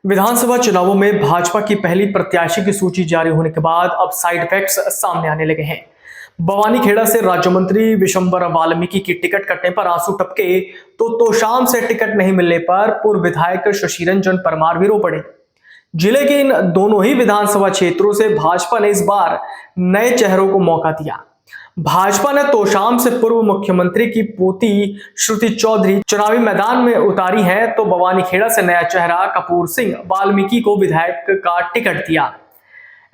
विधानसभा चुनावों में भाजपा की पहली प्रत्याशी की सूची जारी होने के बाद अब साइड इफेक्ट्स सामने आने लगे हैं। बवानीखेड़ा से राज्य मंत्री विशंबर वाल्मीकि की टिकट कटने पर आंसू टपके तो तोशाम से टिकट नहीं मिलने पर पूर्व विधायक शशिरंजन परमार भी रो पड़े। जिले के इन दोनों ही विधानसभा क्षेत्रों से भाजपा ने इस बार नए चेहरों को मौका दिया। भाजपा ने तोशाम से पूर्व मुख्यमंत्री की पोती श्रुति चौधरी चुनावी मैदान में उतारी है, तो बवानीखेड़ा से नया चेहरा कपूर सिंह वाल्मीकि को विधायक का टिकट दिया।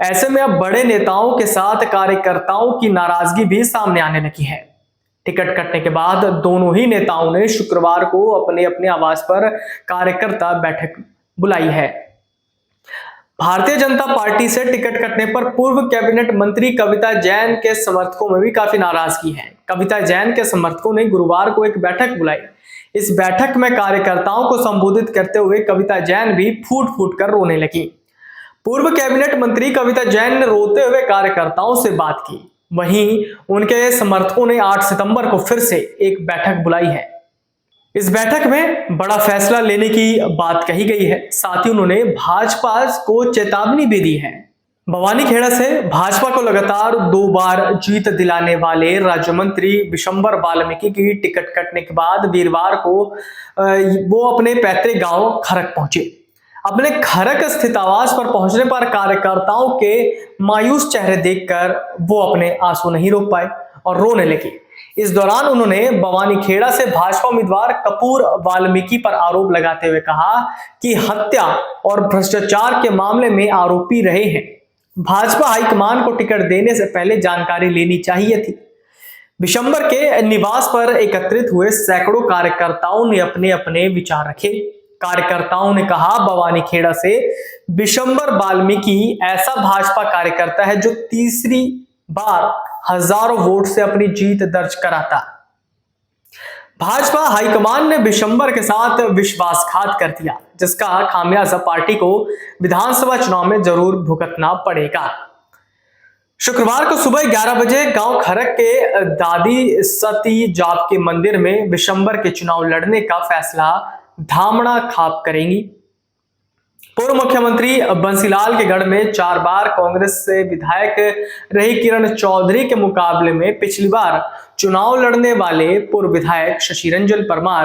ऐसे में अब बड़े नेताओं के साथ कार्यकर्ताओं की नाराजगी भी सामने आने लगी है। टिकट कटने के बाद दोनों ही नेताओं ने शुक्रवार को अपने अपने आवास पर कार्यकर्ता बैठक बुलाई है। भारतीय जनता पार्टी से टिकट कटने पर पूर्व कैबिनेट मंत्री कविता जैन के समर्थकों में भी काफी नाराजगी है। कविता जैन के समर्थकों ने गुरुवार को एक बैठक बुलाई। इस बैठक में कार्यकर्ताओं को संबोधित करते हुए कविता जैन भी फूट फूट कर रोने लगी। पूर्व कैबिनेट मंत्री कविता जैन ने रोते हुए कार्यकर्ताओं से बात की। वहीं उनके समर्थकों ने 8 सितंबर को फिर से एक बैठक बुलाई है। इस बैठक में बड़ा फैसला लेने की बात कही गई है। साथ ही उन्होंने भाजपा को चेतावनी भी दी है। बवानीखेड़ा से भाजपा को लगातार 2 बार जीत दिलाने वाले राज्य मंत्री विशंबर वाल्मीकि की टिकट कटने के बाद वीरवार को वो अपने पैतृक गांव खरक पहुंचे। अपने खरक स्थित आवास पर पहुंचने पर कार्यकर्ताओं के मायूस चेहरे देखकर वो अपने आंसू नहीं रोक पाए और रोने लगे। इस दौरान उन्होंने बवानीखेड़ा से भाजपा उम्मीदवार कपूर वाल्मीकि पर आरोप लगाते हुए कहा कि हत्या और भ्रष्टाचार के मामले में आरोपी रहे हैं। भाजपा हाईकमान को टिकट देने से पहले जानकारी लेनी चाहिए थी। विशंबर के निवास पर एकत्रित हुए सैकड़ों कार्यकर्ताओं ने अपने अपने विचार रखे। कार्यकर्ताओं ने कहा, बवानीखेड़ा से विशंबर वाल्मीकि ऐसा भाजपा कार्यकर्ता है जो तीसरी बार हजारों वोट से अपनी जीत दर्ज कराता। भाजपा हाईकमान ने विशंबर के साथ विश्वासघात कर दिया, जिसका खामियाजा पार्टी को विधानसभा चुनाव में जरूर भुगतना पड़ेगा। शुक्रवार को सुबह 11 बजे गांव खरक के दादी सती जाप के मंदिर में विशंबर के चुनाव लड़ने का फैसला धामणा खाप करेंगी। पूर्व मुख्यमंत्री बंसीलाल के गढ़ में 4 बार कांग्रेस से विधायक रही किरण चौधरी के मुकाबले में पिछली बार चुनाव लड़ने वाले पूर्व विधायक शशिरंजन परमार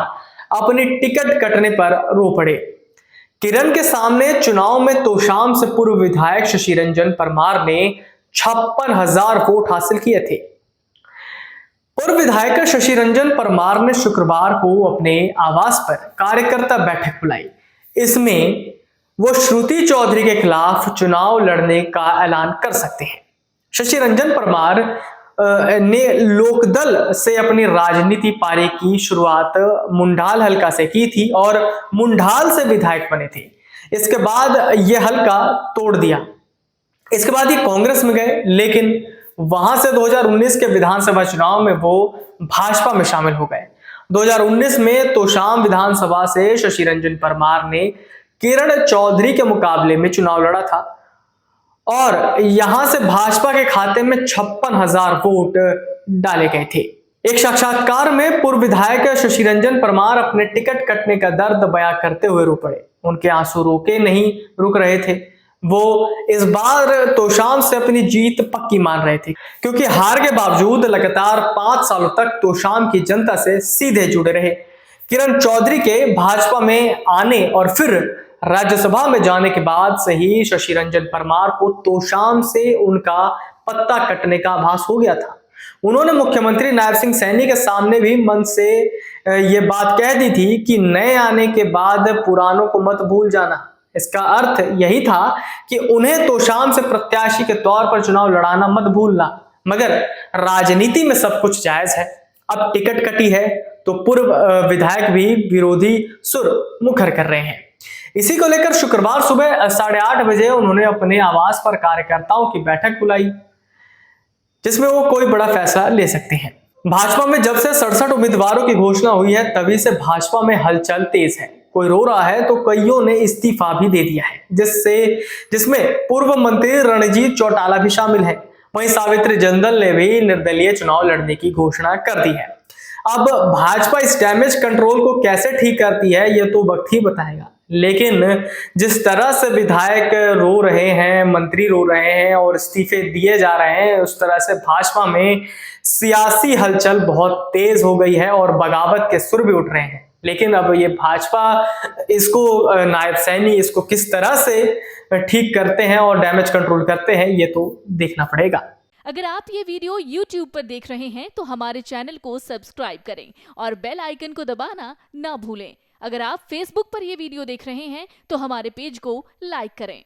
अपनी टिकट कटने पर रो पड़े। किरण के सामने चुनाव में तोशाम से पूर्व विधायक शशिरंजन परमार ने 56,000 वोट हासिल किए थे। पूर्व विधायक शशिरंजन परमार ने शुक्रवार को अपने आवास पर कार्यकर्ता बैठक बुलाई। इसमें वो श्रुति चौधरी के खिलाफ चुनाव लड़ने का ऐलान कर सकते हैं। शशिरंजन परमार ने लोकदल से अपनी राजनीति पारी की शुरुआत मुंडाल हलका से की थी और मुंडाल से विधायक बने थे। इसके बाद ये हलका तोड़ दिया। इसके बाद ये कांग्रेस में गए, लेकिन वहां से 2019 के विधानसभा चुनाव में वो भाजपा में शामिल हो गए। 2019 में तोशाम विधानसभा से शशिरंजन परमार ने किरण चौधरी के मुकाबले में चुनाव लड़ा था और यहां से भाजपा के खाते में 56,000 वोट डाले गए थे। एक साक्षात्कार में पूर्व विधायक शशिरंजन परमार अपने टिकट कटने का दर्द बयां करते हुए रो पड़े। उनके आंसू नहीं रुक रहे थे। वो इस बार तोशाम से अपनी जीत पक्की मान रहे थे, क्योंकि हार के बावजूद लगातार 5 सालों तक तोशाम की जनता से सीधे जुड़े रहे। किरण चौधरी के भाजपा में आने और फिर राज्यसभा में जाने के बाद से ही शशिरंजन परमार को तोशाम से उनका पत्ता कटने का आभास हो गया था। उन्होंने मुख्यमंत्री नायब सिंह सैनी के सामने भी मन से ये बात कह दी थी कि नए आने के बाद पुरानों को मत भूल जाना। इसका अर्थ यही था कि उन्हें तोशाम से प्रत्याशी के तौर पर चुनाव लड़ाना मत भूलना। मगर राजनीति में सब कुछ जायज है। अब टिकट कटी है तो पूर्व विधायक भी विरोधी सुर मुखर कर रहे हैं। इसी को लेकर शुक्रवार सुबह 8:30 बजे उन्होंने अपने आवास पर कार्यकर्ताओं की बैठक बुलाई, जिसमें वो कोई बड़ा फैसला ले सकते हैं। भाजपा में जब से 67 उम्मीदवारों की घोषणा हुई है, तभी से भाजपा में हलचल तेज है। कोई रो रहा है तो कईयों ने इस्तीफा भी दे दिया है, जिसमें पूर्व मंत्री रणजीत चौटाला भी शामिल है। वहीं सावित्री जिंदल ने भी निर्दलीय चुनाव लड़ने की घोषणा कर दी है। अब भाजपा इस डैमेज कंट्रोल को कैसे ठीक करती है, यह तो वक्त ही बताएगा। लेकिन जिस तरह से विधायक रो रहे हैं, मंत्री रो रहे हैं और इस्तीफे दिए जा रहे हैं, उस तरह से भाजपा में सियासी हलचल बहुत तेज हो गई है और बगावत के सुर भी उठ रहे हैं। लेकिन अब ये भाजपा इसको नायब सैनी इसको किस तरह से ठीक करते हैं और डैमेज कंट्रोल करते हैं, ये तो देखना पड़ेगा। अगर आप ये वीडियो YouTube पर देख रहे हैं तो हमारे चैनल को सब्सक्राइब करें और बेल आइकन को दबाना ना भूलें। अगर आप Facebook पर ये वीडियो देख रहे हैं तो हमारे पेज को लाइक करें।